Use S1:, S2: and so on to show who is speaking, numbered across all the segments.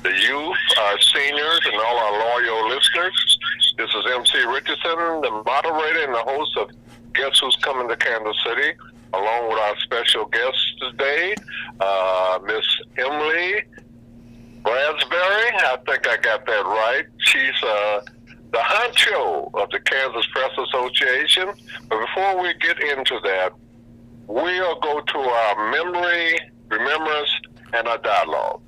S1: the youth, our seniors, and all our loyal listeners. This is MC Richardson, the moderator and the host of Guess Who's Coming to Kansas City, along with our special guest today, Miss Emily Bradbury. I think I got that right. She's the honcho of the Kansas Press Association. But before we get into that, we'll go to our memory, remembrance, and our dialogue.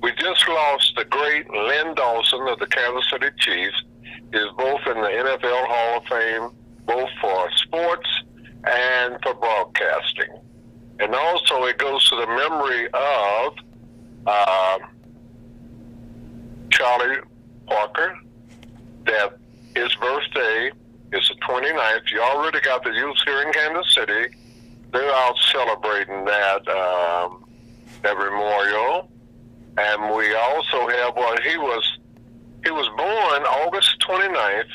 S1: We just lost the great Len Dawson of the Kansas City Chiefs. He is both in the NFL Hall of Fame, both for sports and for broadcasting. And also it goes to the memory of Charlie Parker, that his birthday is the 29th. You already got the youth here in Kansas City. They're out celebrating that memorial. And we also have, he was born August 29th,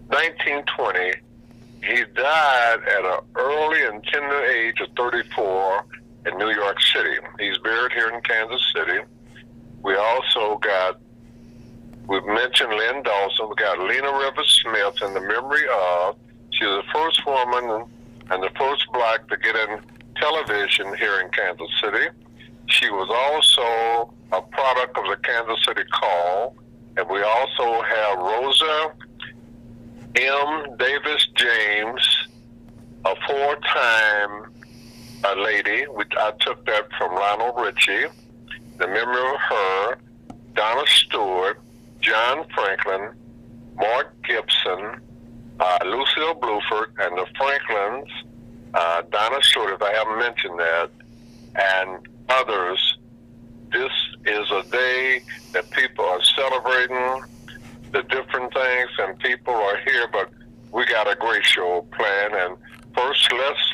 S1: 1920. He died at an early and tender age of 34 in New York City. He's buried here in Kansas City. We also got, we've mentioned Lynn Dawson. We got Lena Rivers Smith in the memory of, she was the first woman and the first black to get in television here in Kansas City. She was also a product of the Kansas City Call. And we also have Rosa M. Davis James, a four-time lady. I took that from Lionel Richie. The memory of her, Donna Stewart, John Franklin, Mark Gibson, Lucille Bluford, and the Franklins, Donna Stewart, if I haven't mentioned that, and others. This is a day that people are celebrating the different things, and people are here, but we got a great show planned. And first, let's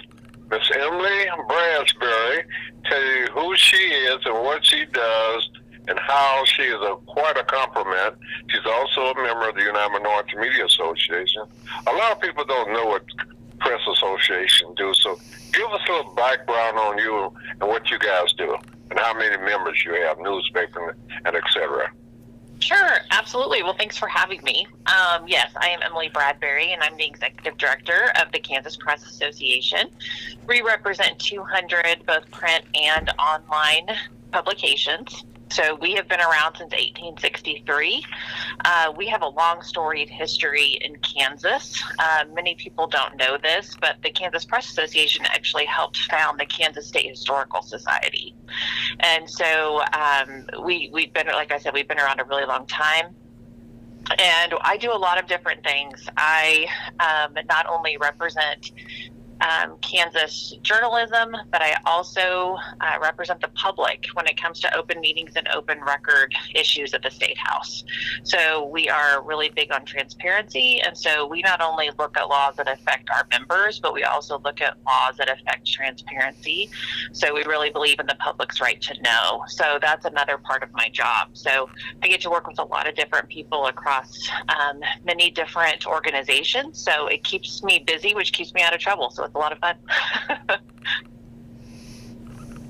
S1: Miss Emily Bradbury tell you who she is and what she does and how she is quite a compliment. She's also a member of the United Minority Media Association. A lot of people don't know what Press Association do, so give us a little background on you and what you guys do and how many members you have, newspaper, and et cetera.
S2: Sure, absolutely. Well, thanks for having me. Yes, I am Emily Bradbury, and I'm the Executive Director of the Kansas Press Association. We represent 200 both print and online publications. So we have been around since 1863. We have a long storied history in Kansas. Many people don't know this, but the Kansas Press Association actually helped found the Kansas State Historical Society. And so we've been, like I said, we've been around a really long time. And I do a lot of different things. I not only represent Kansas journalism, but I also represent the public when it comes to open meetings and open record issues at the State House. So we are really big on transparency, and so we not only look at laws that affect our members, but we also look at laws that affect transparency. So we really believe in the public's right to know. So that's another part of my job. So I get to work with a lot of different people across many different organizations. So it keeps me busy, which keeps me out of trouble. So it's a lot of fun.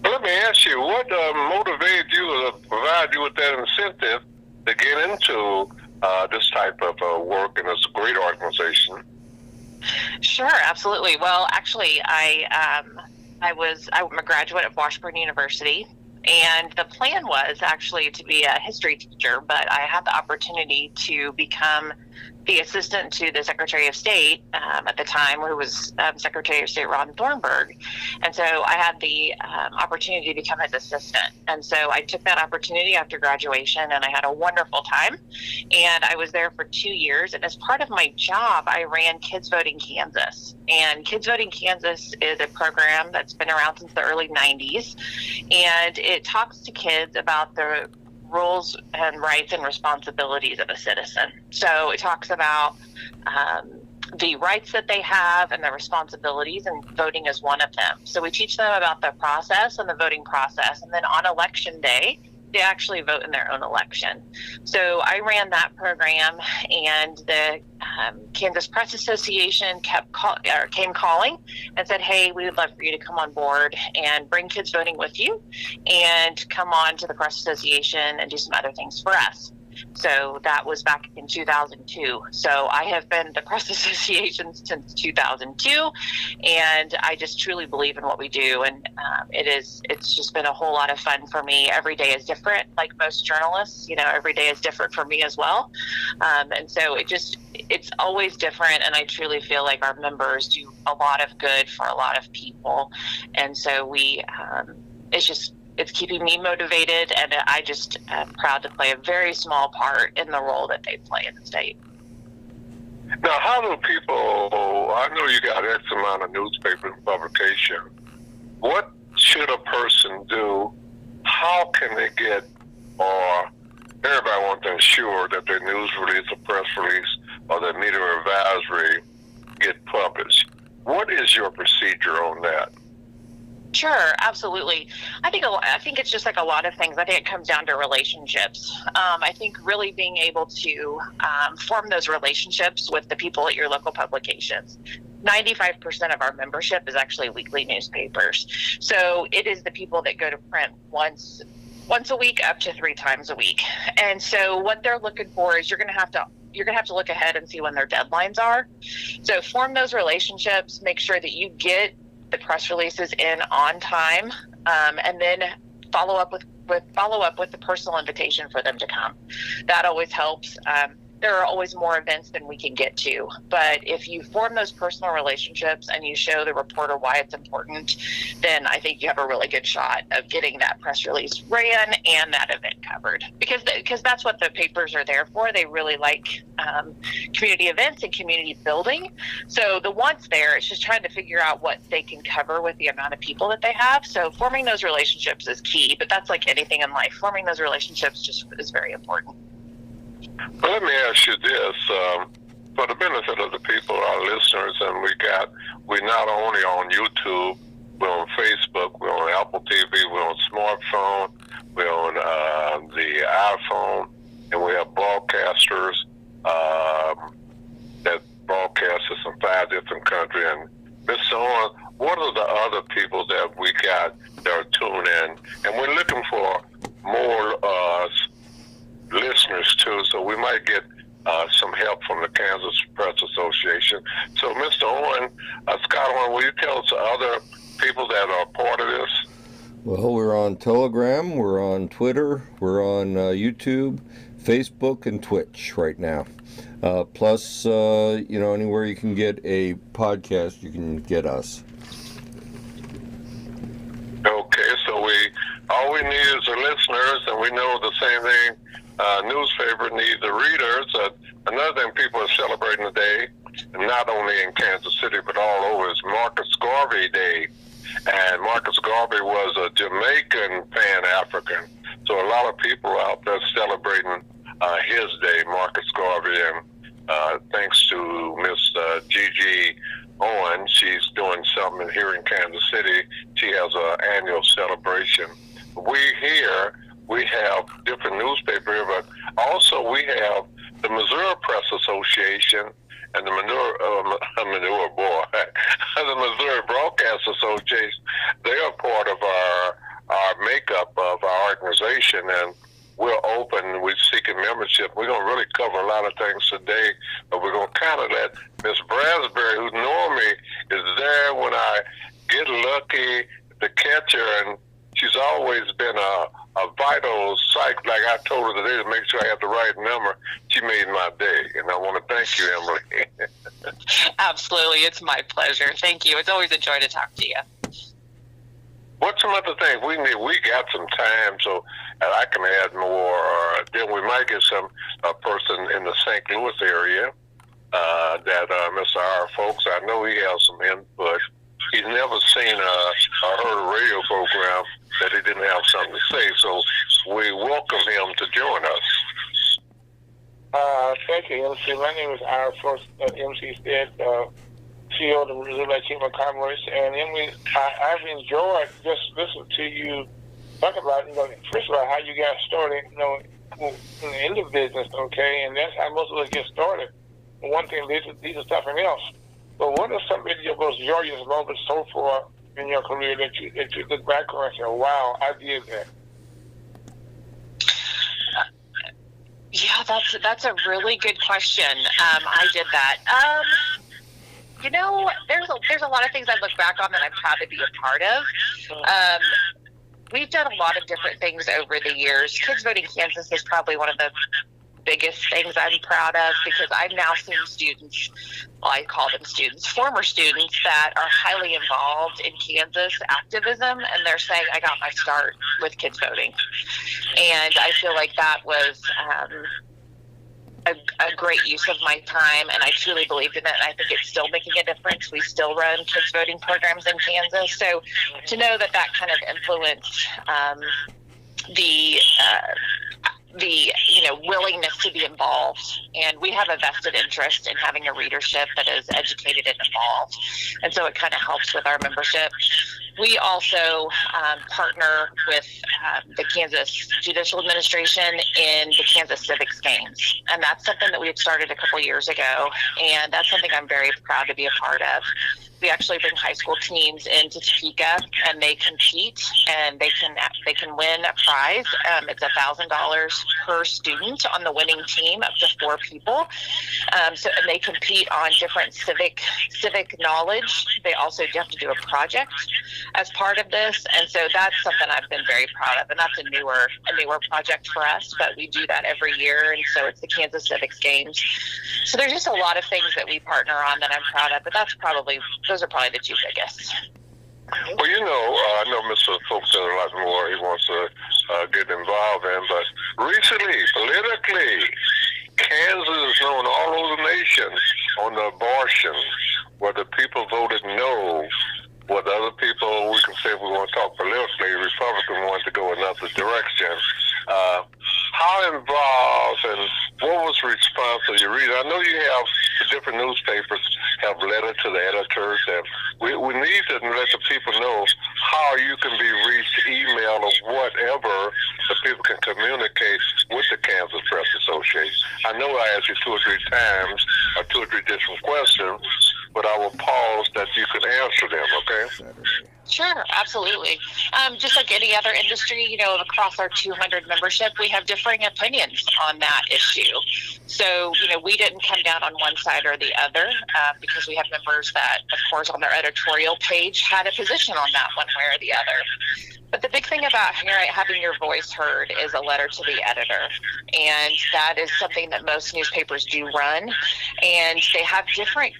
S1: Let me ask you, what motivated you to provide you with that incentive to get into this type of work in this great organization?
S2: Sure, absolutely. Well, actually, I'm a graduate of Washburn University, and the plan was actually to be a history teacher, but I had the opportunity to become the assistant to the Secretary of State at the time, who was Secretary of State Ron Thornburg. And so I had the opportunity to become his assistant. And so I took that opportunity after graduation, and I had a wonderful time. And I was there for 2 years. And as part of my job, I ran Kids Voting Kansas. And Kids Voting Kansas is a program that's been around since the early 90s. And it talks to kids about the roles and rights and responsibilities of a citizen. So it talks about the rights that they have and the responsibilities, and voting is one of them. So we teach them about the process and the voting process. And then on election day, they actually vote in their own election. So I ran that program, and the Kansas Press Association came calling and said, hey, we would love for you to come on board and bring kids voting with you and come on to the Press Association and do some other things for us. So that was back in 2002. So I have been the Press Association since 2002, and I just truly believe in what we do. And it's just been a whole lot of fun for me. Every day is different, like most journalists. Every day is different for me as well. And so it's always different. And I truly feel like our members do a lot of good for a lot of people. And so it's keeping me motivated, and I just am proud to play a very small part in the role that they play in the state.
S1: Now, how do people, I know you got X amount of newspaper publication. What should a person do? How can they get, or everybody wants to ensure that their news release, or press release, or their media advisory get published? What is your procedure on that?
S2: Sure, absolutely. I think it's just like a lot of things. I think it comes down to relationships. I think really being able to form those relationships with the people at your local publications. 95% of our membership is actually weekly newspapers. So it is the people that go to print once a week up to 3 times a week. And so what they're looking for is you're going to have to look ahead and see when their deadlines are. So form those relationships, make sure that you get the press releases in on time, and then follow up with the personal invitation for them to come. That always helps. There are always more events than we can get to, but if you form those personal relationships and you show the reporter why it's important, then I think you have a really good shot of getting that press release ran and that event covered, because that's what the papers are there for. They really like community events and community building. So the want's there. It's just trying to figure out what they can cover with the amount of people that they have. So forming those relationships is key, but that's like anything in life. Forming those relationships just is very important.
S1: Well, let me ask you this, for the benefit of the people, our listeners, and we not only on YouTube, we're on Facebook, we're on Apple TV, we're on smartphone, we're on the iPhone, and we have broadcasters that broadcast us in 5 different countries. And Mr. Owen, what are the other people that we got that are tuned in? And we're looking for more listeners too, so we might get some help from the Kansas Press Association. So, Mr. Owen, Scott Owen, will you tell us other people that are part of this?
S3: Well, we're on Telegram, we're on Twitter, we're on YouTube, Facebook, and Twitch right now. Plus, anywhere you can get a podcast, you can get us.
S1: Okay, so all we need is the listeners, and we know the same thing. Newspaper needs the readers. Another thing people are celebrating today, not only in Kansas City but all over, is Marcus Garvey Day. And Marcus Garvey was a Jamaican Pan-African. So a lot of people out there celebrating his day, Marcus Garvey. And thanks to Miss Gigi Owen, she's doing something here in Kansas City. She has an annual celebration. We have different newspapers here, but also we have the Missouri Press Association and the the Missouri Broadcast Association. They are part of our makeup of our organization, and we're open. We're seeking membership. We're going to really cover a lot of things today, but we're going to kind of let Miss Brasbury, who normally is there when I get lucky to catch her, and she's always been a vital psych. Like I told her today, to make sure I have the right number. She made my day, and I want to thank you, Emily.
S2: Absolutely. It's my pleasure. Thank you. It's always a joy to talk to you.
S1: What's some other things we need? We got some time, so I can add more. Then we might get a person in the St. Louis area that Mr. Fowlkes. I know he has some input. He's never seen or heard a radio program that he didn't have something to say, so we welcome him to join us.
S4: Thank you, MC. My name is Ira Fowlkes, MC said, CEO of the Missouri Chamber of Commerce. And Emily, I've enjoyed just listening to you talk about, first of all, how you got started, in the business, okay? And that's how most of us get started. One thing leads to something else. But what are some of your most joyous moments so far in your career that you look back on and say, wow, I did that?
S2: Yeah, that's a really good question. I did that. There's a lot of things I look back on that I'm proud to be a part of. We've done a lot of different things over the years. Kids Voting Kansas is probably one of the biggest things I'm proud of, because I've now seen students, well, I call them students, former students, that are highly involved in Kansas activism, and they're saying, I got my start with kids voting. And I feel like that was a great use of my time, and I truly believed in it, and I think it's still making a difference. We still run kids voting programs in Kansas, so to know that kind of influenced the willingness to be involved, and we have a vested interest in having a readership that is educated and involved, and so it kind of helps with our membership. We also partner with the Kansas Judicial Administration in the Kansas Civics Games, and that's something that we had started a couple years ago, and that's something I'm very proud to be a part of. We actually bring high school teams into Topeka, and they compete, and they can win a prize. It's $1,000 per student on the winning team, up to 4 people. And they compete on different civic knowledge. They also have to do a project as part of this, and so that's something I've been very proud of. And that's a newer project for us, but we do that every year, and so it's the Kansas Civics Games. So there's just a lot of things that we partner on that I'm proud of, but those are probably the 2 biggest.
S1: Well, I know Mr. Fowlkes said a lot more he wants to get involved in, but recently, politically, Kansas is known all over the nation on the abortion, where the people voted no, where the other people, we can say if we want to talk politically, Republican wanted to go another direction. How involved and what was the response of your readers? I know you have the different newspapers have letters to the editors, and we need to let the people know how you can be reached, email or whatever, so people can communicate with the Kansas Press Association. I know I asked you 2 or 3 times, or 2 or 3 different questions, but I will pause that you can answer them, okay?
S2: Sure, absolutely. Just like any other industry, across our 200 membership, we have differing opinions on that issue. So, we didn't come down on one side or the other, because we have members that, of course, on their editorial page had a position on that one way or the other. But the big thing about having your voice heard is a letter to the editor. And that is something that most newspapers do run. And they have different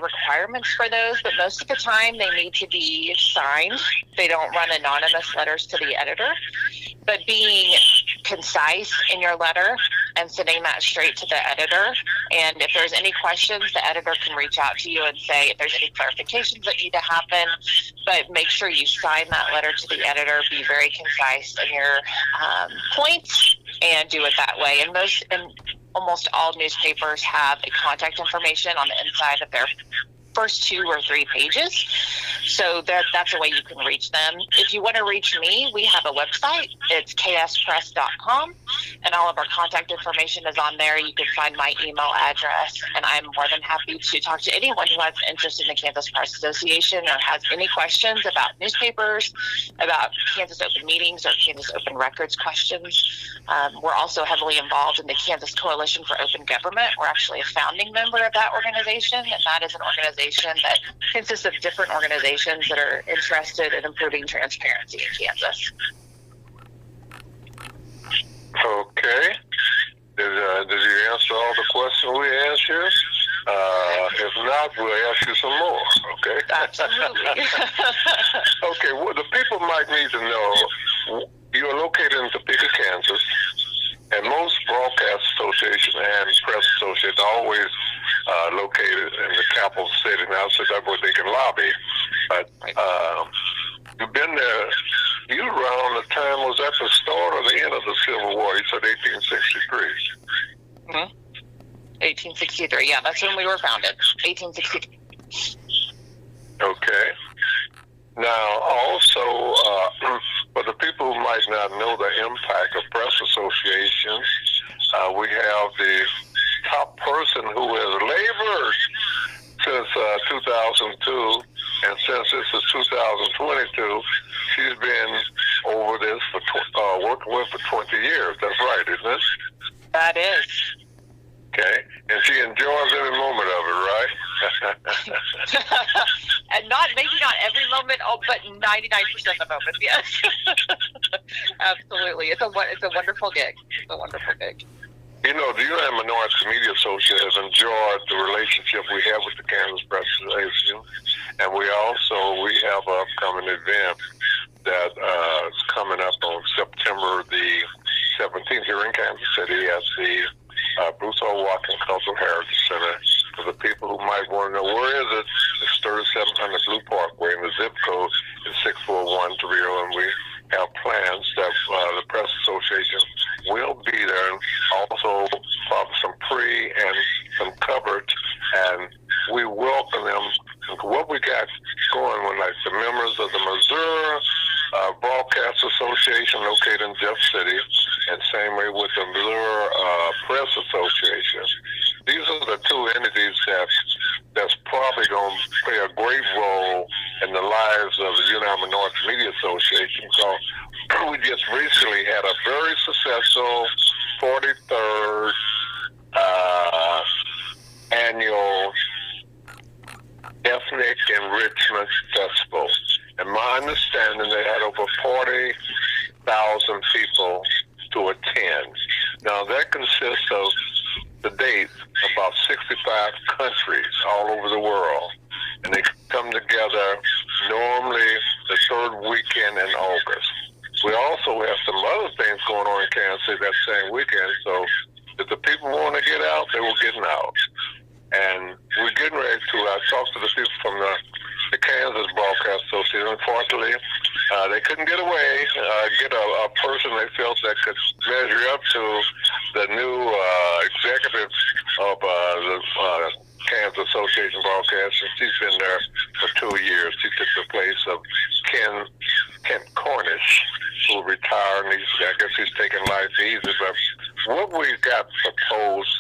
S2: requirements for those, but most of the time they need to be signed. They don't run anonymous letters to the editor. But being concise in your letter and sending that straight to the editor, and if there's any questions, the editor can reach out to you and say if there's any clarifications that need to happen, but make sure you sign that letter to the editor, be very concise in your points, and do it that way. And almost all newspapers have a contact information on the inside of their first 2 or 3 pages, so that's a way you can reach them. If you want to reach me, we have a website. It's kspress.com, and all of our contact information is on there. You can find my email address, and I'm more than happy to talk to anyone who has interest in the Kansas Press Association or has any questions about newspapers, about Kansas Open Meetings or Kansas Open Records questions. We're also heavily involved in the Kansas Coalition for Open Government. We're actually a founding member of that organization, and that is an organization that consists of different organizations that are interested in improving transparency in Kansas.
S1: Okay. Did you answer all the questions we asked you? If not, we'll ask you some more, okay?
S2: Absolutely.
S1: Okay, well, the people might need to know, you're located in Topeka, Kansas, and most broadcast associations and press associations are always located in the capital city now, so that way they can lobby. But you've been there, you around the time, was that the start or the end of the Civil War? You said 1863.
S2: Mm-hmm. 1863, yeah, that's when we were founded, 1863.
S1: Okay. Now, also, for the people who might might not know the impact of press associations, we have the top person who has labored since 2002, and since this is 2022, she's been over this for working with for 20 years. That's right, isn't it?
S2: That is.
S1: Okay, and she enjoys every moment of it, right?
S2: And maybe not every moment, but 99% of the moments, yes. Absolutely. It's a wonderful gig. It's a wonderful gig.
S1: You know, the United Minority Media Association has enjoyed the relationship we have with the Kansas Press Association, and we have an upcoming event that is coming up on September the 17th here in Kansas City at the Bruce O. Watkins Cultural Heritage Center. For the people who might want to know, where is it? It's 3700 Blue Parkway, and the zip code is 64130, and we have plans that the Press Association will be there, and also probably some pre and some covered, and we welcome them. What we got going with, like, the members of the Missouri Broadcast Association located in Jeff City, and same way with the Missouri Press Association. These are the two entities that's probably going to play a great role in the lives of the United Minority Media Association. So we just recently had a very successful 43rd annual Ethnic Enrichment Festival. And my understanding, they had over 40,000 people to attend. Now, that consists of, to date, about 65 countries all over the world. And they come together normally the third weekend in August. We also have some other things going on in Kansas City that same weekend. So if the people want to get out, they were getting out. And we're getting ready to talk to the people from the Kansas Broadcast Association. Unfortunately, they couldn't get away, get a person they felt that could measure up to the new executive of the Kansas Association Broadcast. And she's been there for 2 years. She took the place of Kent Cornish, who retired, and I guess he's taking life easy. But what we've got proposed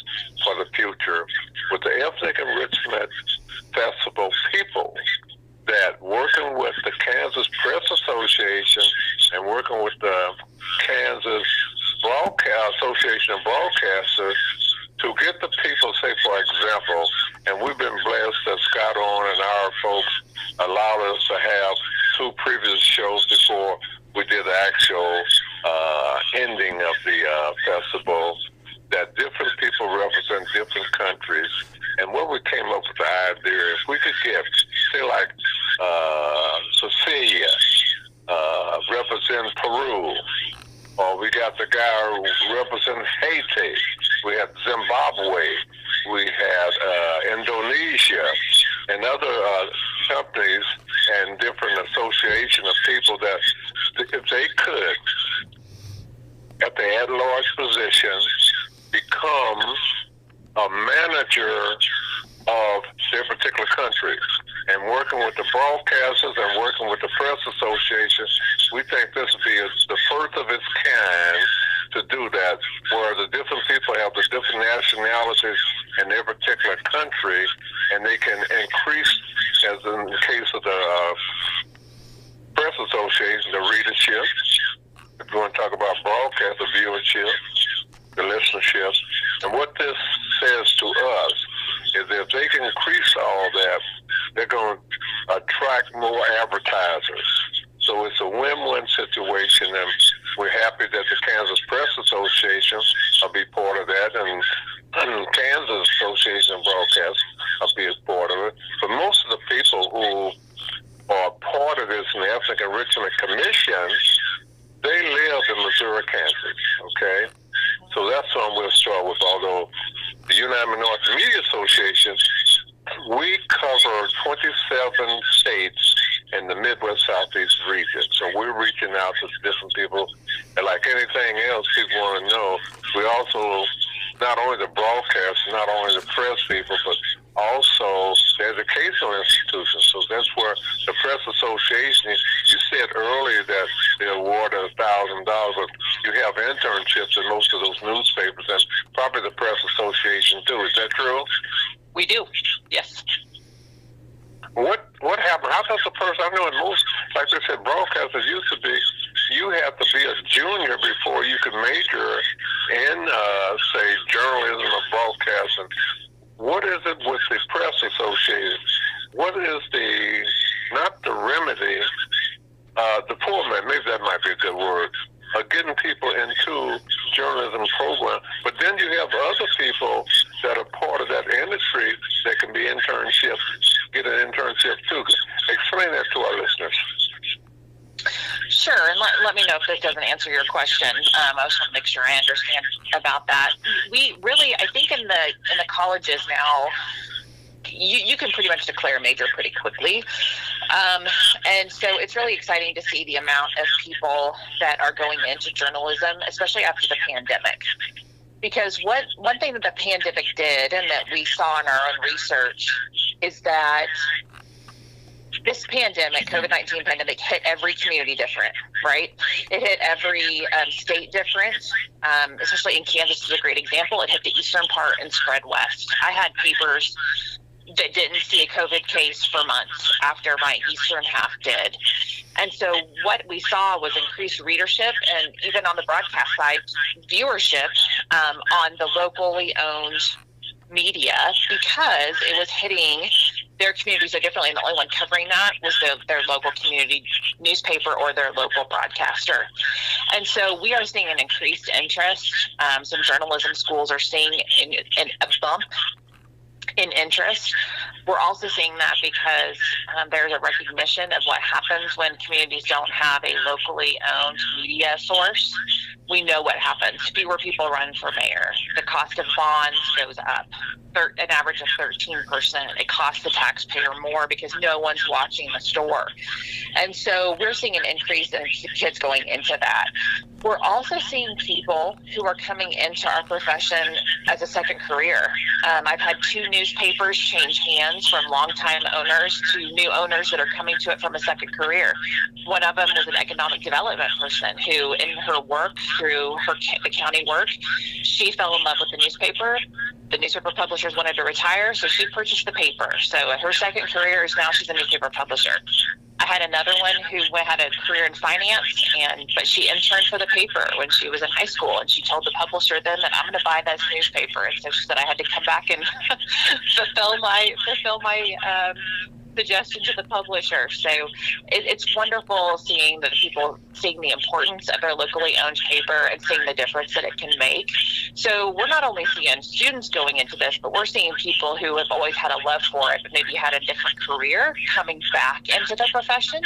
S1: for the future with the Ethnic Enrichment Festival people, that working with the Kansas Press Association and working with the Kansas Association of Broadcasters to get the people, say, for example, and we've been blessed that Scott On and our folks allowed us to have 2 previous shows before we did the actual ending of the festival, that different people represent different countries. And what we came up with the idea is we could get, say, like Cecilia represent Peru, or we got the guy who represents Haiti, we had Zimbabwe, we had Indonesia, and other companies and different associations of people that, if they could, at the at-large position, become a manager of their particular country. And working with the broadcasters and working with the press association, we think this will be the first of its kind to do that, where the different people have the different nationalities in their particular country, and they can increase, as in the case of the press association, the readership. If you want to talk about broadcast, the viewership, the listenership. And what this says to us is that if they can increase all that, they're going to attract more advertisers. So it's a win-win situation, and we're happy that the Kansas Press Association will be part of that, and Kansas Association of Broadcast will be a part of it. But most of the people who are part of this in the Ethnic Enrichment Commission, they live in Missouri, Kansas, okay? So that's what we'll start with, although the United Minority Media Association, we cover 27 states in the Midwest Southeast region. So we're reaching out to different people. And like anything else people want to know, we also, not only the broadcast, not only the press people, but also the educational institutions. So that's where the Press Association, you said earlier that they awarded $1,000 probably the Press Association too. Is that true?
S2: We do, yes.
S1: What happened? How does a person? I know in most, like they said, broadcasters used to be. You had to be a junior before you could major in, say, journalism or broadcasting. What is it with the Press Association? What is not the remedy, the format, maybe that might be a good word, getting people into journalism program, but then you have other people that are part of that industry that can be internships, get an internship too. Explain that to our listeners.
S2: Sure, and let me know if this doesn't answer your question. I just want to make sure I understand about that. We really, I think in the colleges now, you can pretty much declare a major pretty quickly. And so it's really exciting to see the amount of people that are going into journalism, especially after the pandemic. Because one thing that the pandemic did and that we saw in our own research is that this pandemic, COVID-19 pandemic, hit every community different, right? It hit every state different, especially in Kansas is a great example. It hit the eastern part and spread west. I had papers that didn't see a COVID case for months after my eastern half did. And so what we saw was increased readership and even on the broadcast side, viewership on the locally owned media because it was hitting their community so differently, and the only one covering that was their local community newspaper or their local broadcaster. And so we are seeing an increased interest. Some journalism schools are seeing a bump in interest. We're also seeing that because there's a recognition of what happens when communities don't have a locally owned media source. We know what happens. Fewer people run for mayor. The cost of bonds goes up, an average of 13%. It costs the taxpayer more because no one's watching the store. And so we're seeing an increase in kids going into that. We're also seeing people who are coming into our profession as a second career. I've had 2 newspapers change hands from longtime owners to new owners that are coming to it from a second career. One of them was an economic development person who, in her work, through the county work, she fell in love with the newspaper. The newspaper publishers wanted to retire, so she purchased the paper. So her second career is now she's a newspaper publisher. I had another one who had a career in finance, but she interned for the paper when she was in high school, and she told the publisher then that I'm going to buy this newspaper. And so she said I had to come back and fulfill my suggestion to the publisher. So it's wonderful seeing that people seeing the importance of their locally owned paper and seeing the difference that it can make. So we're not only seeing students going into this, but we're seeing people who have always had a love for it, but maybe had a different career coming back into the profession.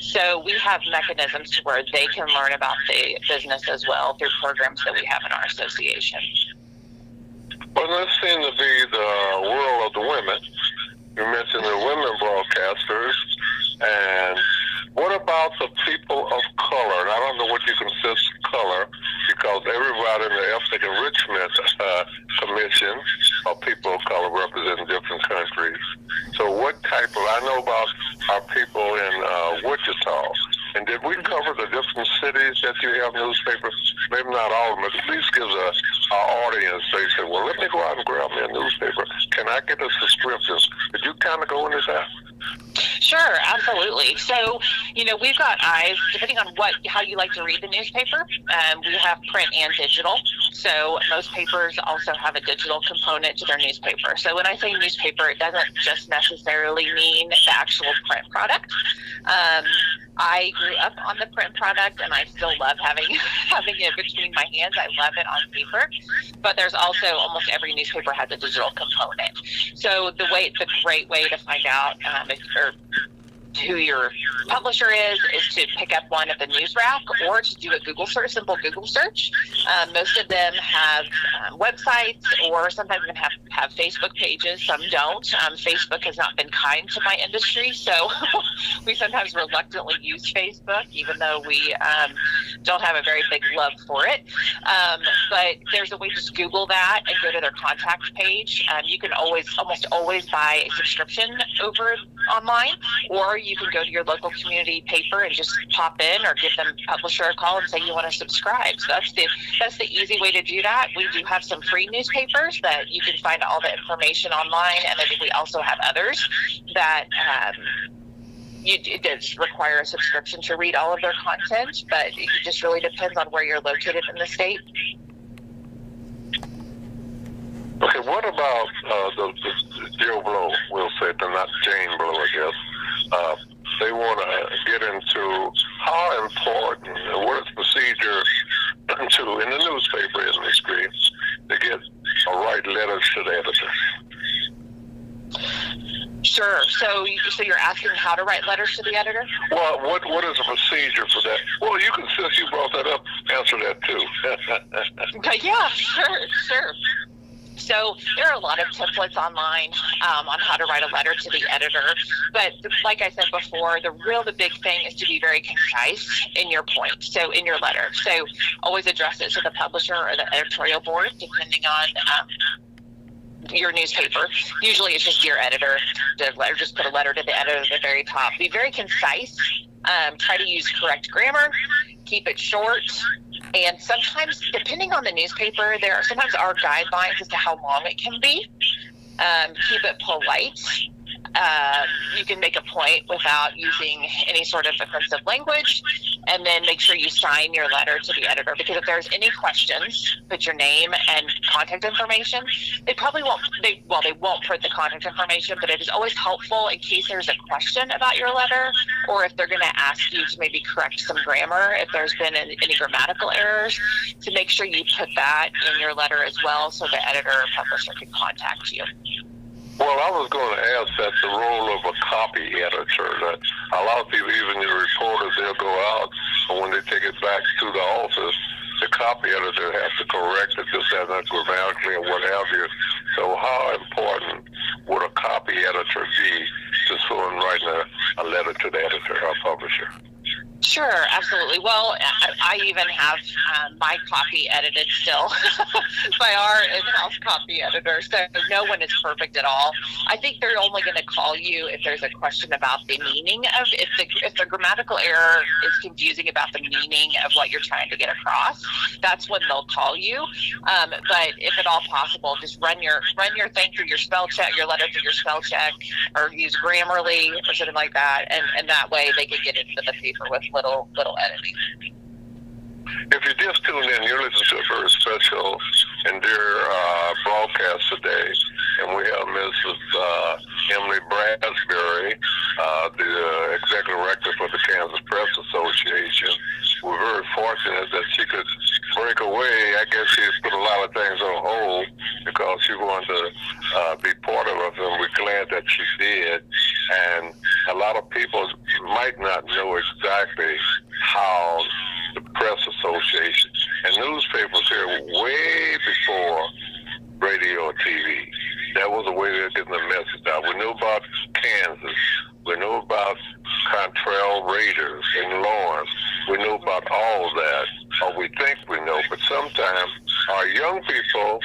S2: So we have mechanisms to where they can learn about the business as well through programs that we have in our association.
S1: Well, this seems to be the world of the women. You mentioned the women broadcasters, and what about the people of color? And I don't know what you consider color, because everybody in the Ethnic Enrichment Commission are people of color representing different countries. So what type of, I know about our people in Wichita, and did we cover the different cities that you have newspapers? Maybe not all of them, but at least gives our audience, they say, well, let me go out and grab me a newspaper. Can I get a subscription? Did you kind of go into that?
S2: Sure, absolutely. So, we've got eyes, depending on how you like to read the newspaper. We have print and digital. So most papers also have a digital component to their newspaper. So when I say newspaper, it doesn't just necessarily mean the actual print product. I grew up on the print product, and I still love having it between my hands. I love it on paper. But there's also almost every newspaper has a digital component. So the great way to find out who your publisher is to pick up one at the news rack or to do a simple Google search. Most of them have websites, or sometimes even have Facebook pages. Some don't. Facebook has not been kind to my industry, so we sometimes reluctantly use Facebook, even though we don't have a very big love for it. But there's a way to just Google that and go to their contact page. You can almost always buy a subscription over online, or you can go to your local community paper and just pop in or give them publisher a call and say you want to subscribe. So that's the easy way to do that. We do have some free newspapers that you can find all the information online, and then we also have others that it does require a subscription to read all of their content, but it just really depends on where you're located in the state.
S1: Okay, what about the Joe Blow? We'll say they're not Jane Blow, I guess. They want to get into how important and what is the procedure in the newspaper industry to get or write letters to the editor.
S2: Sure. So you're asking how to write letters to the editor?
S1: Well, what is the procedure for that? Well, you can, since you brought that up, answer that too.
S2: Yeah, sure. So there are a lot of templates online on how to write a letter to the editor. But like I said before, the big thing is to be very concise in your point. So in your letter. So always address it to the publisher or the editorial board, depending on your newspaper. Usually it's just your editor. Just put a letter to the editor at the very top. Be very concise. Try to use correct grammar. Keep it short. And sometimes, depending on the newspaper, there sometimes are guidelines as to how long it can be. Keep it polite. You can make a point without using any sort of offensive language, and then make sure you sign your letter to the editor, because if there's any questions, put your name and contact information. They probably won't, they won't put the contact information, but it is always helpful in case there's a question about your letter, or if they're going to ask you to maybe correct some grammar, if there's been any grammatical errors, to make sure you put that in your letter as well, so the editor or publisher can contact you.
S1: Well, I was going to ask that the role of a copy editor, that a lot of people, even the reporters, they'll go out, and when they take it back to the office, the copy editor has to correct it, just as not grammatically or what have you. So how important would a copy editor be to someone writing a letter to the editor or publisher?
S2: Sure, absolutely. Well, I even have my copy edited still by our in-house copy editor, so no one is perfect at all. I think they're only going to call you if there's a question about the meaning of, if the grammatical error is confusing about the meaning of what you're trying to get across, that's when they'll call you. But if at all possible, just run your thing through your spell check, your letter through your spell check, or use Grammarly or something like that, and that way they can get into the paper with little editing.
S1: If you just tuned in, you're listening to a very special and dear broadcast today, and we have Mrs. Emily Bradbury, the executive director for the Kansas Press Association. We're very fortunate that she could break away. I guess she's put a lot of things on hold because she wanted to be part of us, and we're glad that she did. And a lot of people might not know exactly how the Press Association and newspapers here way before radio or TV. That was a way they were getting the message out. We knew about Kansas. We knew about Cantrell Raiders in Lawrence. We knew about all that, or we think we know. But sometimes our young people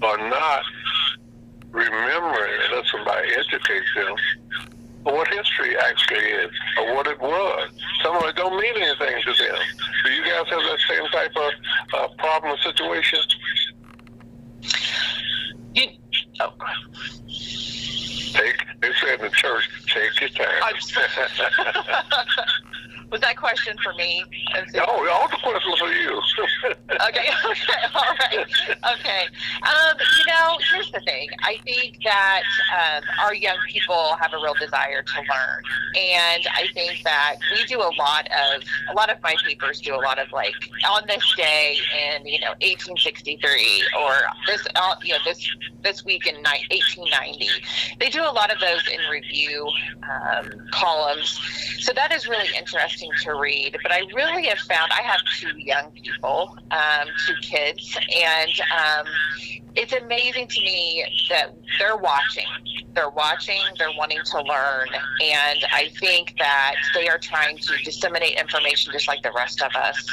S1: are not remembering unless somebody educates them what history actually is, or what it was. Some of it don't mean anything to them. Do you guys have that same type of problem or situation? They said in the church, take your time.
S2: Was that question for me?
S1: No, all the questions for you.
S2: Okay, all right. Okay. Here's the thing. I think that our young people have a real desire to learn. And I think that we do a lot of my papers do a lot of, like, on this day in, 1863, or this week in 1890. They do a lot of those in review columns. So that is really interesting to read. But I really have found, I have two young people, two kids, and it's amazing to me that they're watching. they're watching, they're wanting to learn, and I think that they are trying to disseminate information just like the rest of us.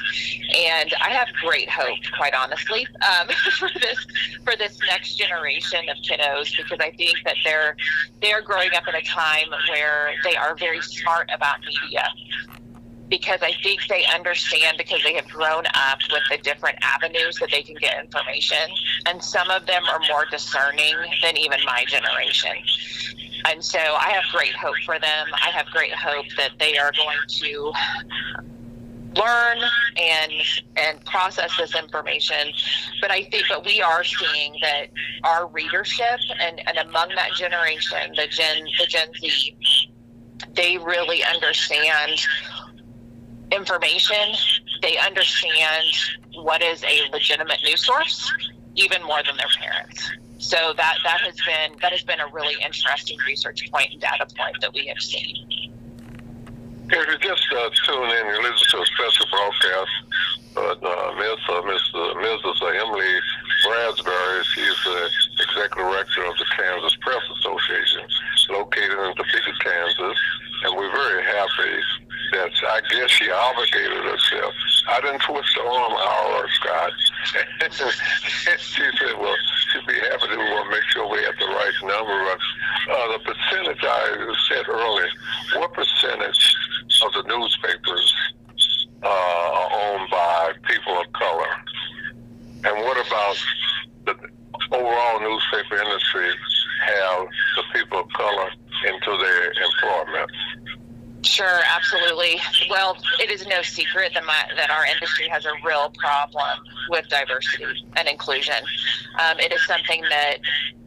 S2: And I have great hope, quite honestly, for this next generation of kiddos, because I think that they're growing up in a time where they are very smart about media. Because I think they understand, because they have grown up with the different avenues that they can get information. And some of them are more discerning than even my generation. And so I have great hope for them. I have great hope that they are going to learn and process this information. But I think that we are seeing that our readership and among that generation, the Gen Z, they really understand information. They understand what is a legitimate news source even more than their parents. So that has been a really interesting research point and data point that we have seen.
S1: If you just tune in, you listen to a special broadcast. Mrs. Emily Bradbury, she's the executive director of the Kansas Press Association, located in Topeka, Kansas, and we're very happy that I guess she obligated herself. I didn't twist her arm, Scott. She said, well, she'd be happy to make sure we had the right number. The percentage I said earlier, what percentage of the newspapers are owned by people of color? And what about the overall newspaper industry have the people of color into their employment?
S2: Sure, absolutely. Well, it is no secret that our industry has a real problem with diversity and inclusion. It is something that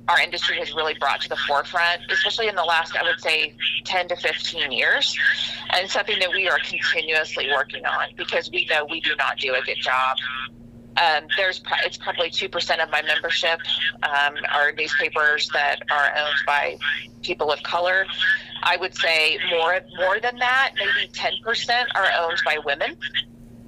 S2: our industry has really brought to the forefront, especially in the last, I would say, 10 to 15 years, and something that we are continuously working on, because we know we do not do a good job. It's probably 2% of my membership are newspapers that are owned by people of color. I would say more than that, maybe 10% are owned by women.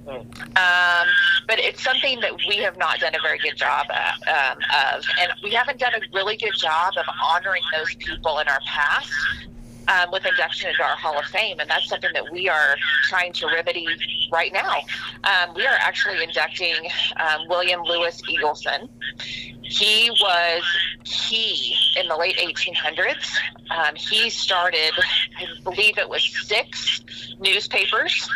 S2: But it's something that we have not done a very good job of, and we haven't done a really good job of honoring those people in our past with induction into our Hall of Fame, and that's something that we are trying to remedy right now. We are actually inducting William Lewis Eagleson. He was key in the late 1800s. He started, I believe it was 6 newspapers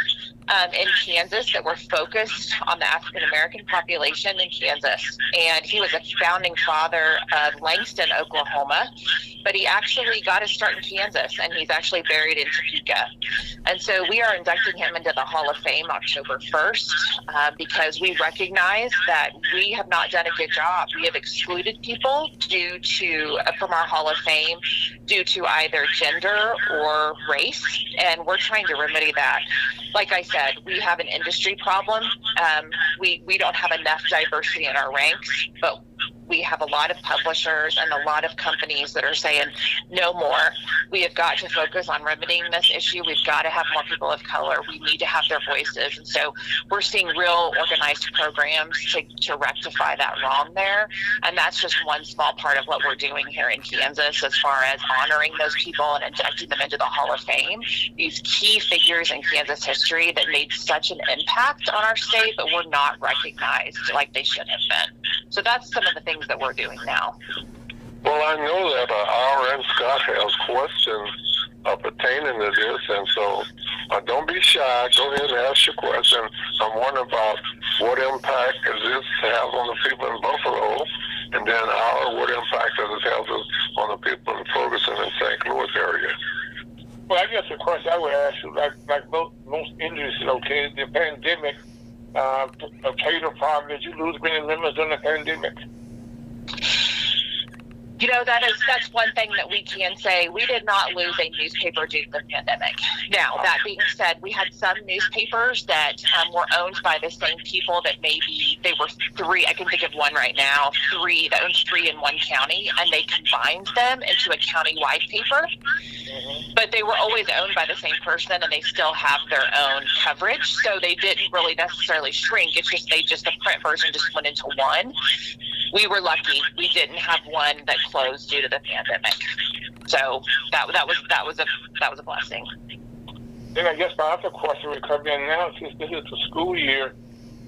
S2: in Kansas that were focused on the African American population in Kansas. And he was a founding father of Langston, Oklahoma, but he actually got his start in Kansas, and he's actually buried in Topeka. And so we are inducting him into the Hall of Fame October 1st because we recognize that we have not done a good job. We have excluded people from our Hall of Fame due to either gender or race, and we're trying to remedy that. Like I said, we have an industry problem. We don't have enough diversity in our ranks, but we have a lot of publishers and a lot of companies that are saying no more. We have got to focus on remedying this issue. We've got to have more people of color. We need to have their voices. And so we're seeing real organized programs to rectify that wrong there. And that's just one small part of what we're doing here in Kansas as far as honoring those people and inducting them into the Hall of Fame. These key figures in Kansas history that made such an impact on our state, but were not recognized like they should have been. So that's some of the things that we're doing now.
S1: Well, I know that R.N. Scott has questions pertaining to this, and so don't be shy. Go ahead and ask your question. I'm wondering about what impact does this have on the people in Buffalo, and then what impact does it have on the people in Ferguson and St. Louis area?
S4: Well, I guess the question I would ask you, like most industries, okay, the pandemic played a part. Did you lose many members during the pandemic?
S2: You know, that's one thing that we can say. We did not lose a newspaper due to the pandemic. Now, that being said, we had some newspapers that were owned by the same people that maybe they were 3, I can think of one right now, that owned 3 in one county, and they combined them into a county-wide paper. But they were always owned by the same person, and they still have their own coverage, so they didn't really necessarily shrink. It's just the print version just went into one. We were lucky. We didn't have one that closed due to the pandemic. So that was a blessing.
S4: Then I guess my other question would come in now, since this is the school year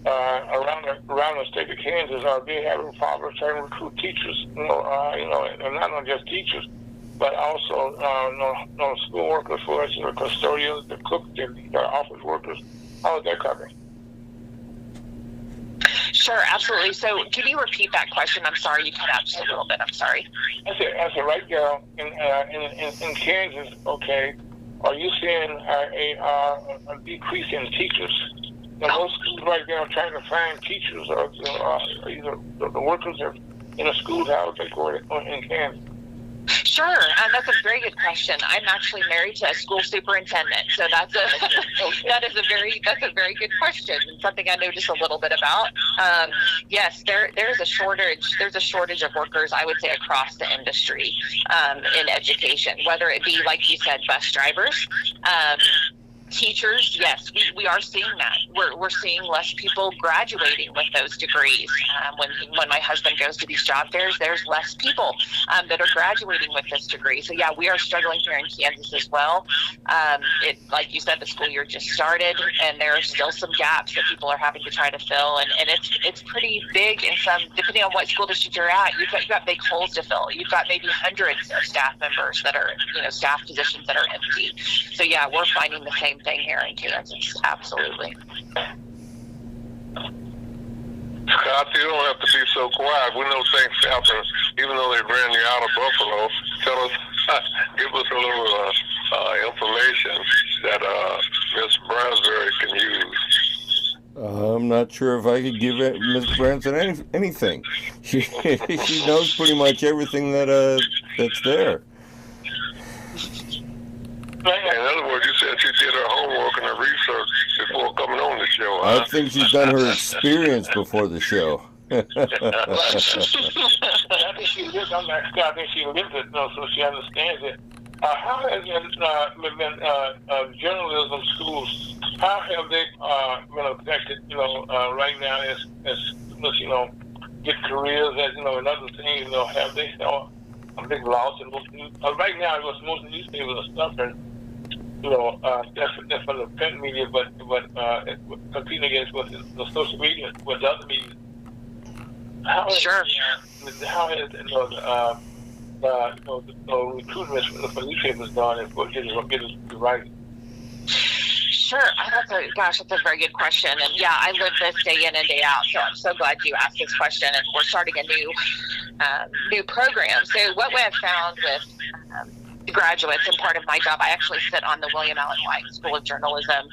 S4: around the state of Kansas. Are they having problems trying to recruit teachers? And not just teachers, but also school workers for us, custodians, the cooks, the office workers. How is that coming?
S2: Sure, absolutely. So can you repeat that question? I'm sorry, you cut out just a little bit. I'm sorry.
S4: I said right now in Kansas, okay, are you seeing a decrease in teachers? Those schools right now trying to find teachers, or either the workers in the schools, how they go in Kansas?
S2: Sure, that's a very good question. I'm actually married to a school superintendent, so that is a very good question, and something I noticed a little bit about. Yes, there's a shortage. There's a shortage of workers, I would say, across the industry in education, whether it be, like you said, bus drivers. Teachers, yes, we are seeing that. We're seeing less people graduating with those degrees. When my husband goes to these job fairs, there's less people that are graduating with this degree. So yeah, we are struggling here in Kansas as well. Like you said, the school year just started, and there are still some gaps that people are having to try to fill, and it's pretty big in some. Depending on what school district you're at, you've got big holes to fill. You've got maybe hundreds of staff members that are staff positions that are empty. So yeah, we're finding the same thing here in Kansas. Absolutely.
S1: Scott, you don't have to be so quiet. We know things happen, even though they ran you out of Buffalo. Tell us, give us a little information that Miss Brasberry can use.
S3: I'm not sure if I could give Miss Branson anything. She knows pretty much everything that's there.
S1: In other words, you said she did her homework and her research before coming on the show. Huh?
S3: I think she's done her experience before the show.
S4: I think she lives on that stuff. I think she lives it, so she understands it. How has journalism schools? How have they been affected? Right now, as get careers, and other things. Have they a big loss in most news? Right now, most newspapers are suffering. That's from the print media, but competing against with the social media, with the other media. How has the recruitment for newspapers done, and for getting the writing?
S2: Sure. That's a very good question. And yeah, I live this day in and day out. So I'm so glad you asked this question. And we're starting a new program. So what we have found with graduates, and part of my job, I actually sit on the William Allen White School of Journalism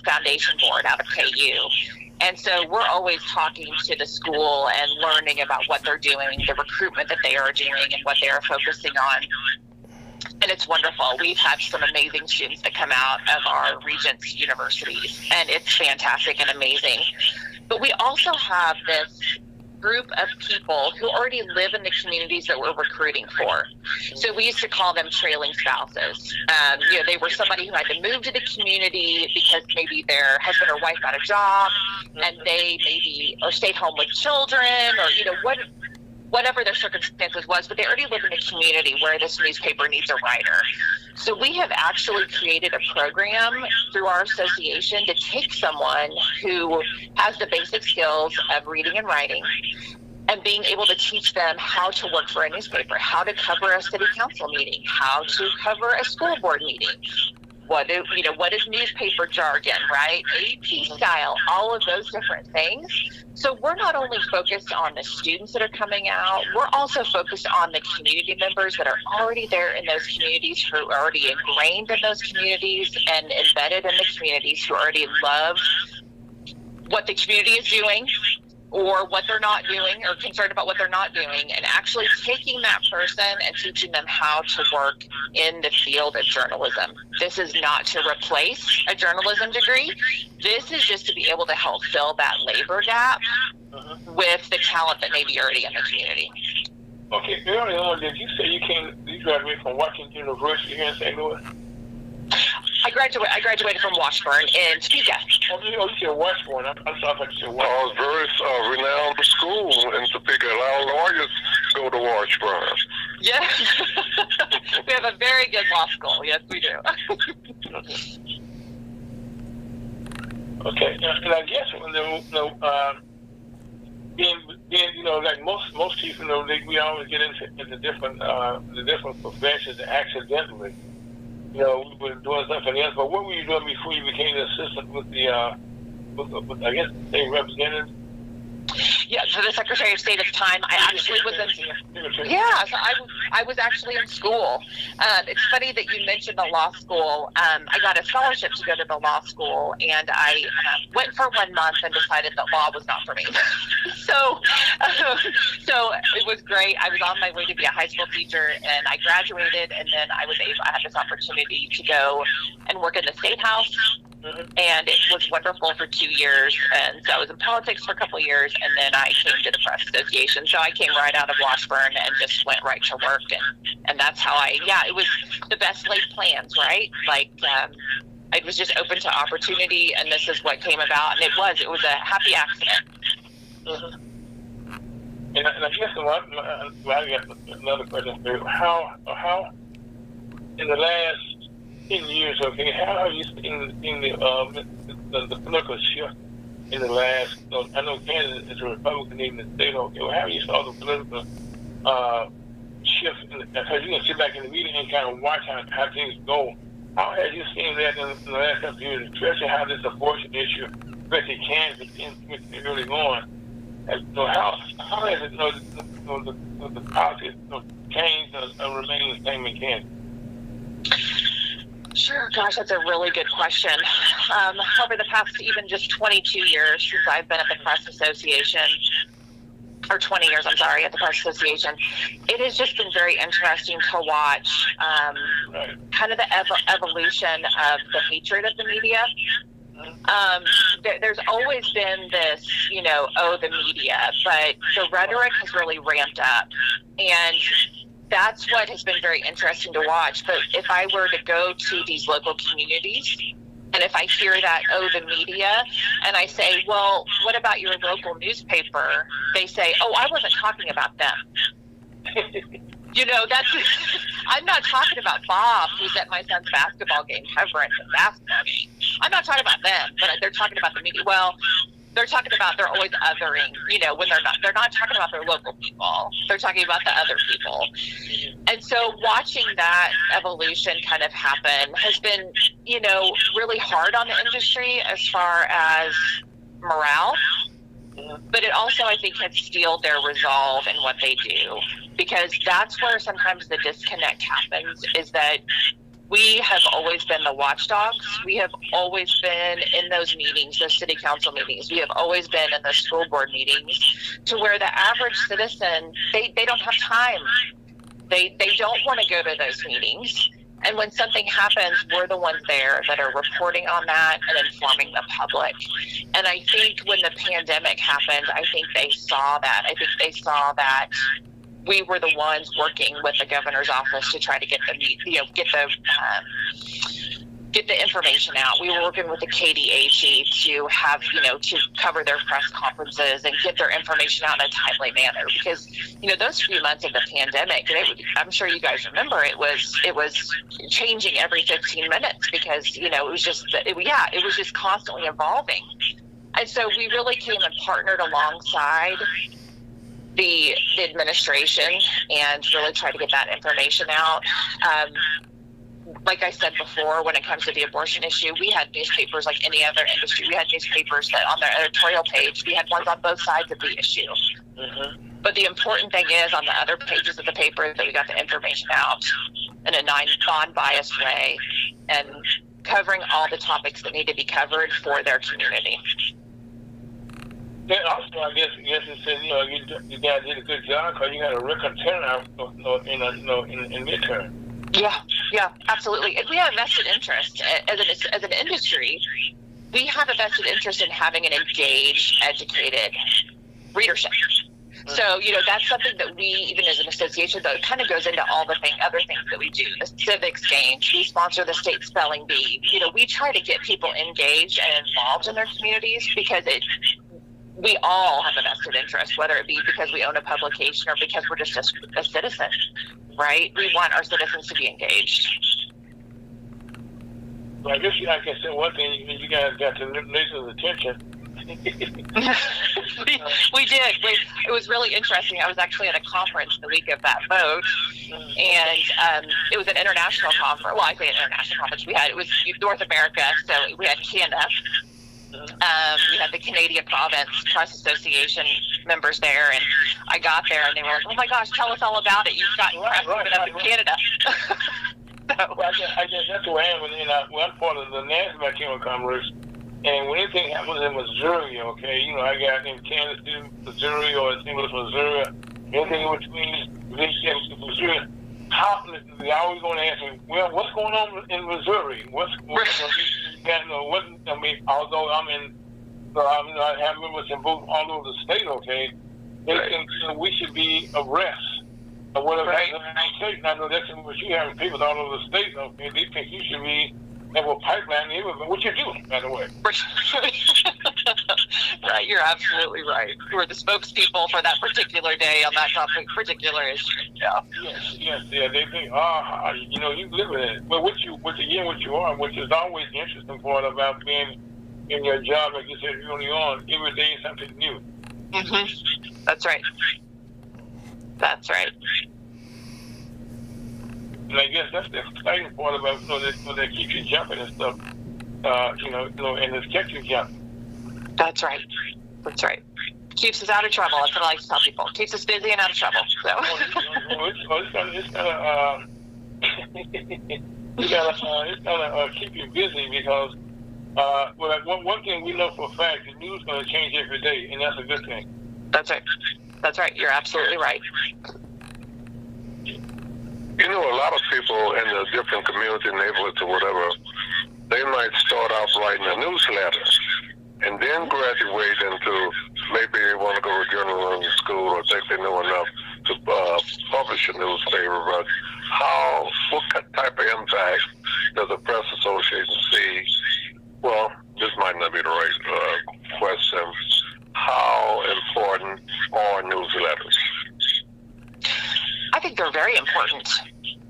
S2: Foundation Board out of KU. And so we're always talking to the school and learning about what they're doing, the recruitment that they are doing, and what they are focusing on. And it's wonderful. We've had some amazing students that come out of our Regents universities, and it's fantastic and amazing. But we also have this group of people who already live in the communities that we're recruiting for. So we used to call them trailing spouses. They were somebody who had to move to the community because maybe their husband or wife got a job, and they maybe or stayed home with children, or whatever their circumstances was, but they already live in a community where this newspaper needs a writer. So we have actually created a program through our association to take someone who has the basic skills of reading and writing and being able to teach them how to work for a newspaper, how to cover a city council meeting, how to cover a school board meeting. What is newspaper jargon, right? AP style, all of those different things. So we're not only focused on the students that are coming out, we're also focused on the community members that are already there in those communities, who are already ingrained in those communities and embedded in the communities, who already love what the community is doing, or what they're not doing, or concerned about what they're not doing, and actually taking that person and teaching them how to work in the field of journalism. This is not to replace a journalism degree. This is just to be able to help fill that labor gap with the talent that may be already in the community.
S4: Okay, earlier on, did you say you graduated from Washington University here in St. Louis?
S2: I graduated from Washburn in Topeka.
S4: Oh, you said Washburn. I thought you said Washburn.
S1: Oh, it's a very renowned school in Topeka. A lot of lawyers go to Washburn.
S2: Yeah. We have a very good law school. Yes, we do.
S4: Okay, and I guess being like most people, we always get into the different professions accidentally. We were doing something else. But what were you doing before you became the assistant with the with I guess the state representative?
S2: Yeah, so the Secretary of State at the time, I actually was in. Yeah, so I was actually in school. It's funny that you mentioned the law school. I got a scholarship to go to the law school, and I went for 1 month and decided that law was not for me. So it was great. I was on my way to be a high school teacher, and I graduated, and then I had this opportunity to go and work in the State House. And it was wonderful for 2 years. And so I was in politics for a couple of years, and then I came to the Press Association. So I came right out of Washburn and just went right to work. And that's how it was the best laid plans, right? Like, I was just open to opportunity, and this is what came about. And it was a happy accident.
S4: And I guess I got another question for you. How in the last 10 years, okay, how have you seen the political shift in the last, I know Kansas is a Republican in the state, okay, well, how have you saw the political shift, because you can sit back in the meeting and kind of watch how things go. How have you seen that in the last couple of years, especially how this abortion issue, especially Kansas, early on, how has it, the policies changed or remained the same in Kansas?
S2: Sure. Gosh, that's a really good question. Over the past even just 22 years since I've been at the Press Association, or 20 years, I'm sorry, at the Press Association, it has just been very interesting to watch kind of the evolution of the hatred of the media. There's always been this, the media, but the rhetoric has really ramped up. And that's what has been very interesting to watch. But if I were to go to these local communities, and if I hear that, the media, and I say, well, what about your local newspaper? They say, I wasn't talking about them. I'm not talking about Bob, who's at my son's basketball game, covering the basketball game. I'm not talking about them, but they're talking about the media. Well, they're talking about, they're always othering, when they're not talking about their local people. They're talking about the other people. And so watching that evolution kind of happen has been, really hard on the industry as far as morale. But it also, I think, has steeled their resolve in what they do. Because that's where sometimes the disconnect happens, is that we have always been the watchdogs. We have always been in those meetings, those city council meetings. We have always been in the school board meetings, to where the average citizen, they don't have time. They don't want to go to those meetings. And when something happens, we're the ones there that are reporting on that and informing the public. And I think when the pandemic happened, I think they saw that. I think they saw that we were the ones working with the governor's office to try to get the information out. We were working with the KDAG to have, to cover their press conferences and get their information out in a timely manner. Because, those few months of the pandemic, I'm sure you guys remember, it was changing every 15 minutes because, it was just constantly evolving. And so we really came and partnered alongside the administration and really try to get that information out. Like I said before, when it comes to the abortion issue, we had newspapers like any other industry. We had newspapers that on their editorial page, we had ones on both sides of the issue. Mm-hmm. But the important thing is, on the other pages of the paper, that we got the information out in a non-biased way and covering all the topics that need to be covered for their community.
S4: Yeah, also, I guess it says, you guys did a good job because you got a record turnout in midterm.
S2: Yeah, absolutely. And we have a vested interest as an industry. We have a vested interest in having an engaged, educated readership. So, that's something that we, even as an association, that kind of goes into all the other things that we do. The civics games, we sponsor the state spelling bee. We try to get people engaged and involved in their communities because we all have a vested interest, whether it be because we own a publication or because we're just a citizen. right? We want our citizens to be engaged.
S4: Well, I guess I can say one thing. You guys got the nation's attention.
S2: we did. It was really interesting. I was actually at a conference the week of that vote, and it was an international conference. Well, I say an international conference. It was North America, so we had Canada. We had the Canadian Province Press Association members there, and I got there, and they were like, "Oh my gosh, tell us all about it! You've got press up in Canada."
S4: Well, I guess that's where I am. I'm part of the National Chamber of Commerce. And when anything happens in Missouri, okay, I got in Kansas City, Missouri, or St. Louis, Missouri, anything in between Missouri, they always going to ask me, well, what's going on in Missouri? Although I have members in both all over the state, okay, they think we should be abreast of whatever happens in our state. And I know that's what you have people all over the state, okay, they think you should be have a pipeline here, what you do, by the way.
S2: Right, you're absolutely right. We're the spokespeople for that particular day on that particular issue. Yeah.
S4: Yes. They think, you live in it. But what you are, which is always the interesting part about being in your job, like you said, you're only on every day something new.
S2: Mm-hmm. That's right. That's right.
S4: And I guess that's the exciting part about they keep you jumping and stuff, and it's kept you jumping.
S2: That's right. Keeps us out of trouble. That's what I like to tell people. Keeps us busy and out of trouble. So. It's gonna keep you busy because one thing we know for a fact, the news is gonna change every day, and that's a good thing. That's right. You're absolutely right.
S1: A lot of people in the different community neighborhoods or whatever, they might start off writing a newsletter and then graduate into maybe they want to go to journalism school or think they know enough to publish a newspaper. But what type of impact does the Press Association see? Well, this might not be the right question. How important are newsletters?
S2: I think they're very important.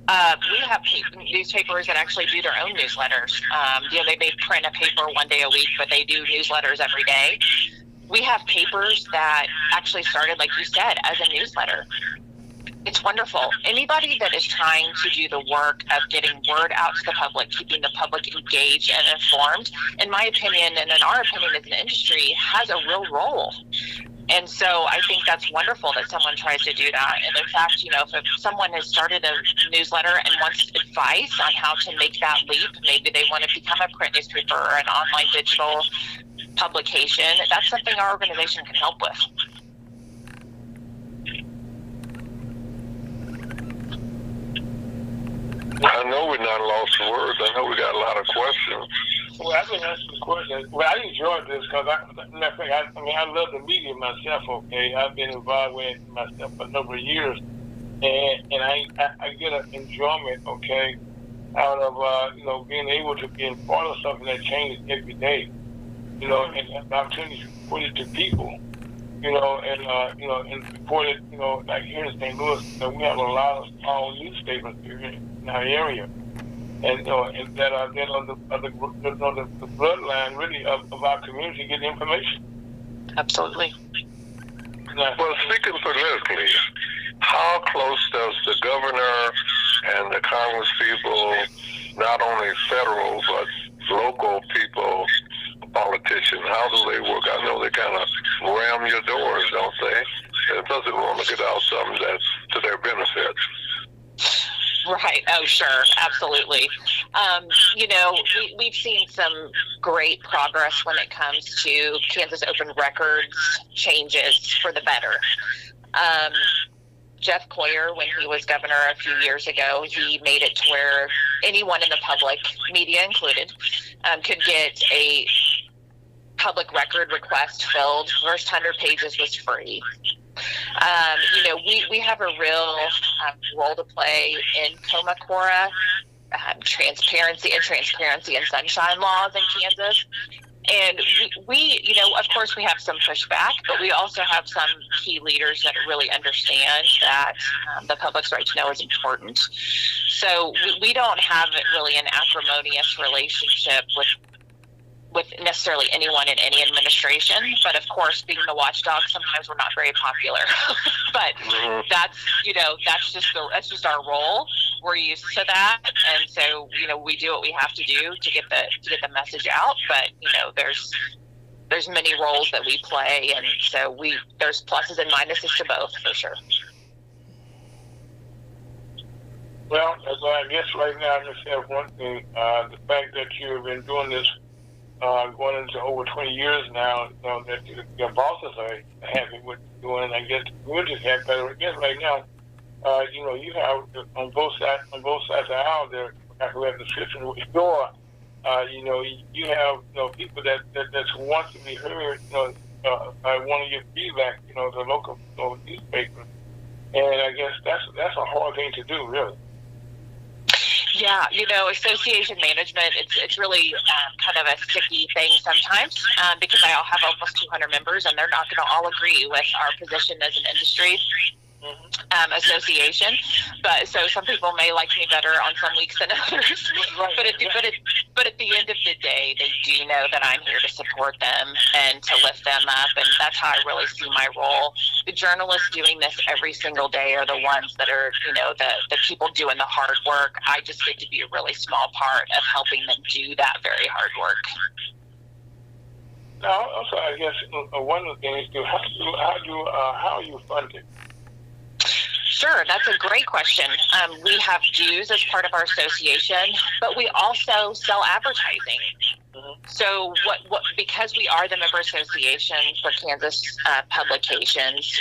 S2: We have newspapers that actually do their own newsletters. They may print a paper one day a week, but they do newsletters every day. We have papers that actually started, like you said, as a newsletter. It's wonderful. Anybody that is trying to do the work of getting word out to the public, keeping the public engaged and informed, in my opinion, and in our opinion as an industry, has a real role. And so I think that's wonderful that someone tries to do that. And in fact, if someone has started a newsletter and wants advice on how to make that leap, maybe they want to become a print newspaper or an online digital publication, that's something our organization can help with.
S1: I know we're not lost for words. I know we got a lot of questions.
S4: Well, I've been asking the question. Well, I enjoyed this because I love the media myself. Okay, I've been involved with it myself for a number of years, and I get an enjoyment, okay, out of being able to be a part of something that changes every day, and have the opportunity to put it to people, and report it, like here in St. Louis, we have a lot of small newspapers here in our area. And that are then on the bloodline, really, of our community, get information.
S2: Absolutely.
S1: Well, speaking politically, how close does the governor and the Congress people, not only federal but local people, politicians, how do they work? I know they kind of ram your doors, don't they? And plus, they want to get out something that's to their benefit.
S2: Right. Oh, sure. Absolutely. We've seen some great progress when it comes to Kansas Open Records changes for the better. Jeff Coyer, when he was governor a few years ago, he made it to where anyone in the public, media included, could get a public record request filled. First 100 pages was free. We have a real role to play in Comacora, transparency and sunshine laws in Kansas. And we, you know, of course we have some pushback, but we also have some key leaders that really understand that the public's right to know is important. So we don't have really an acrimonious relationship with necessarily anyone in any administration, but of course, being the watchdog, sometimes we're not very popular. But that's just our role. We're used to that, and so we do what we have to do to get the message out. But there's many roles that we play, and so there's pluses and minuses to both for sure.
S4: Well, I guess right now I just have one thing: the fact that you've been doing this. Going into over 20 years now, that your bosses are happy with doing, and I guess we're just happy. But I guess right now, you have on both sides of the aisle there, who have the system with your, you have people that want to be heard. I want to give feedback. The local newspaper, and I guess that's a hard thing to do, really.
S2: Yeah, association management, it's really kind of a sticky thing sometimes because I have almost 200 members, and they're not going to all agree with our position as an industry association. But so some people may like me better on some weeks than others. But at the end of the day, they do know that I'm here to support them and to lift them up, and that's how I really see my role. The journalists doing this every single day are the ones that are, the people doing the hard work. I just get to be a really small part of helping them do that very hard work.
S4: Now, also, I guess one of the things too, how are you funded?
S2: Sure, that's a great question. We have dues as part of our association, but we also sell advertising. So because we are the member association for Kansas publications,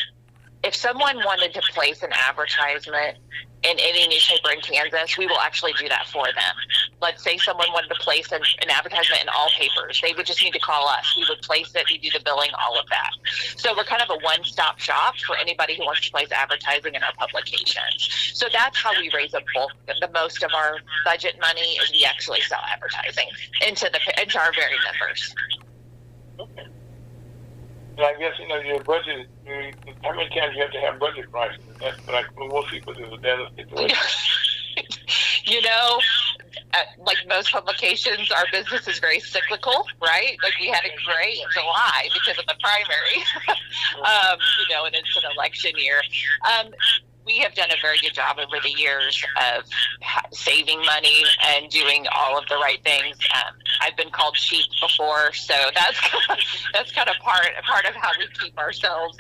S2: if someone wanted to place an advertisement in any newspaper in Kansas, we will actually do that for them. Let's say someone wanted to place an advertisement in all papers. They would just need to call us. We would place it, we do the billing, all of that. So we're kind of a one-stop shop for anybody who wants to place advertising in our publications. So that's how we raise the most of our budget money is we actually sell advertising into our very members.
S4: Okay. And I guess, your budget, how many times you have to have budget prices? That's what most people do. That's a situation.
S2: Like most publications, our business is very cyclical, right? Like we had a great July because of the primary, and it's an election year. We have done a very good job over the years of saving money and doing all of the right things. I've been called cheap before, so that's kind of part of how we keep ourselves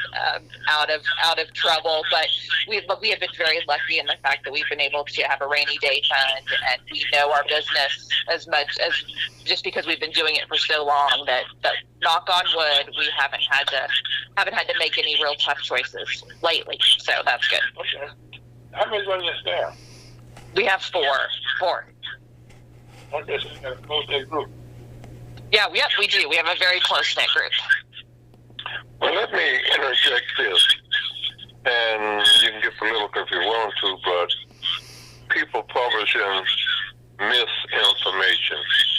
S2: out of trouble. But we have been very lucky in the fact that we've been able to have a rainy day fund, and we know our business as much as just because we've been doing it for so long that knock on wood, we haven't had to make any real tough choices lately. So that's good.
S4: Okay. How many's on your staff?
S2: We have four.
S4: Okay, so you got a close-knit group.
S2: Yeah, we do. We have a very close-knit group.
S1: Well, let me interject this, and you can get political if you want to, but people publishing misinformation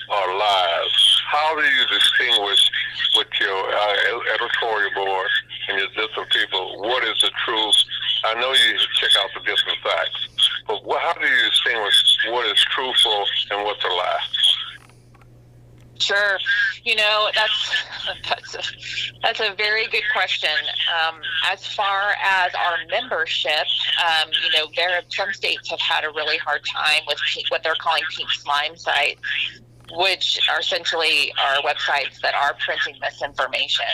S1: or lies. How do you distinguish with your editorial board and your different people what is the truth? I know you check out the different facts, but how do you distinguish what is truthful and what's a lie?
S2: Sure. That's a very good question. As far as our membership, some states have had a really hard time with what they're calling pink slime sites, which are essentially our websites that are printing misinformation.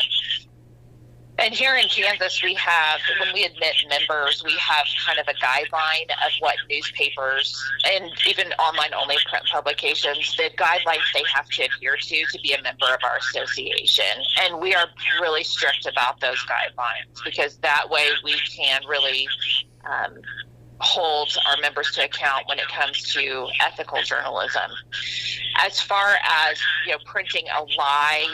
S2: And here in Kansas, when we admit members, we have kind of a guideline of what newspapers and even online-only print publications, the guidelines they have to adhere to be a member of our association. And we are really strict about those guidelines because that way we can really hold our members to account when it comes to ethical journalism. As far as printing a lie,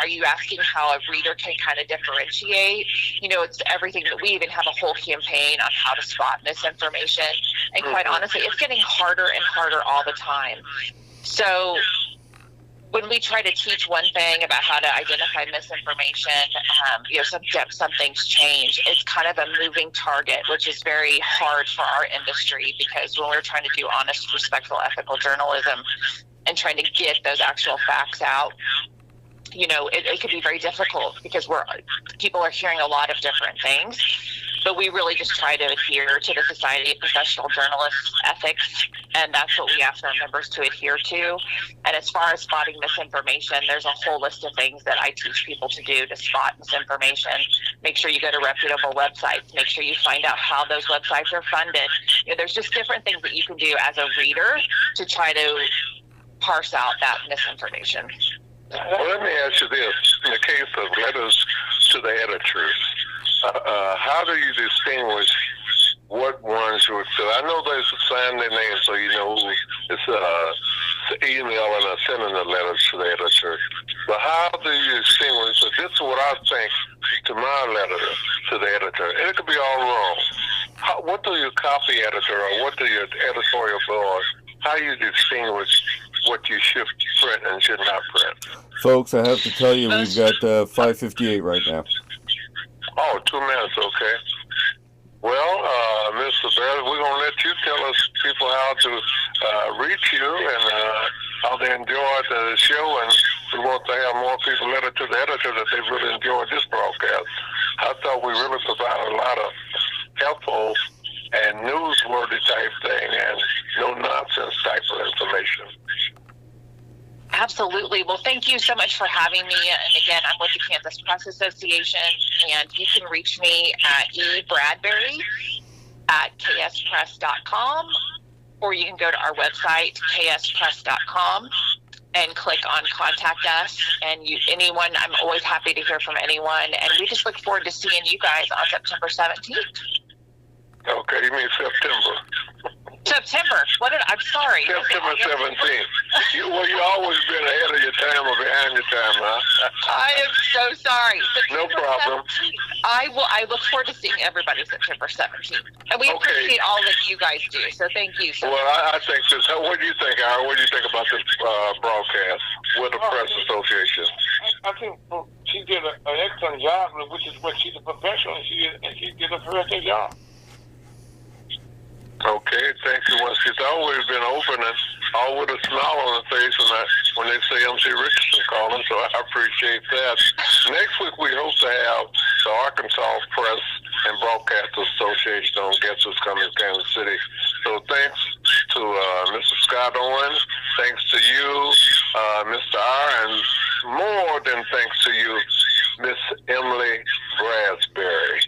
S2: are you asking how a reader can kind of differentiate? It's everything that we even have a whole campaign on how to spot misinformation, and quite honestly, it's getting harder and harder all the time. So when we try to teach one thing about how to identify misinformation, some things change. It's kind of a moving target, which is very hard for our industry, because when we're trying to do honest, respectful, ethical journalism and trying to get those actual facts out, it can be very difficult, because people are hearing a lot of different things. But we really just try to adhere to the Society of Professional Journalists ethics, and that's what we ask our members to adhere to. And as far as spotting misinformation, there's a whole list of things that I teach people to do to spot misinformation. Make sure you go to reputable websites. Make sure you find out how those websites are funded. There's just different things that you can do as a reader to try to parse out that misinformation.
S1: Well, let me ask you this. In the case of letters to the editors, how do you distinguish what ones you would fill? I know they sign their name, so you know who it's emailing or sending the letters to the editor. But how do you distinguish that this is what I think to my letter to the editor? And it could be all wrong. What do your copy editor or what do your editorial board, how do you distinguish what you should print and should not print?
S3: Folks, I have to tell you, we've got 5:58 right now.
S1: Oh, 2 minutes, okay. Well, Mr. Bear, we're going to let you tell us people how to reach you and how they enjoyed the show, and we want to have more people letter to the editor that they really enjoyed this broadcast. I thought we really provided a lot of helpful and newsworthy type thing and no-nonsense type of information.
S2: Absolutely. Well, thank you so much for having me. And again, I'm with the Kansas Press Association, and you can reach me at ebradbury@kspress.com, or you can go to our website, kspress.com, and click on Contact Us. And anyone, I'm always happy to hear from anyone. And we just look forward to seeing you guys on September 17th.
S1: Okay, you mean September.
S2: September. I'm sorry.
S1: September 17th. You've always been ahead of your time or behind your time, huh?
S2: I am so sorry.
S1: No problem.
S2: 17th, I look forward to seeing everybody September 17th. And we appreciate all that you guys do. So thank you so much.
S1: Well, I think this. What do you think, Ira? What do you think about this broadcast with the Press Association?
S4: I think she did an excellent job, which is what she's a professional, and she did a perfect job.
S1: Okay, thank you. Well, she's always been open and all with a smile on her face when they say MC Richardson calling, so I appreciate that. Next week, we hope to have the Arkansas Press and Broadcasters Association on guests who's coming to Kansas City. So thanks to Mr. Scott Owen, thanks to you, Mr. R, and more than thanks to you, Miss Emily Bradbury.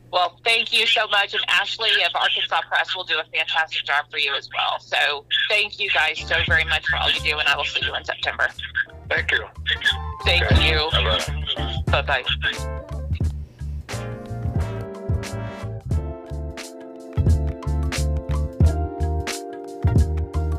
S2: Well, thank you so much. And Ashley of Arkansas Press will do a fantastic job for you as well. So thank you guys so very much for all you do, and I will see you in September.
S1: Thank you.
S2: Thank you.
S1: Bye-bye.
S2: Bye-bye.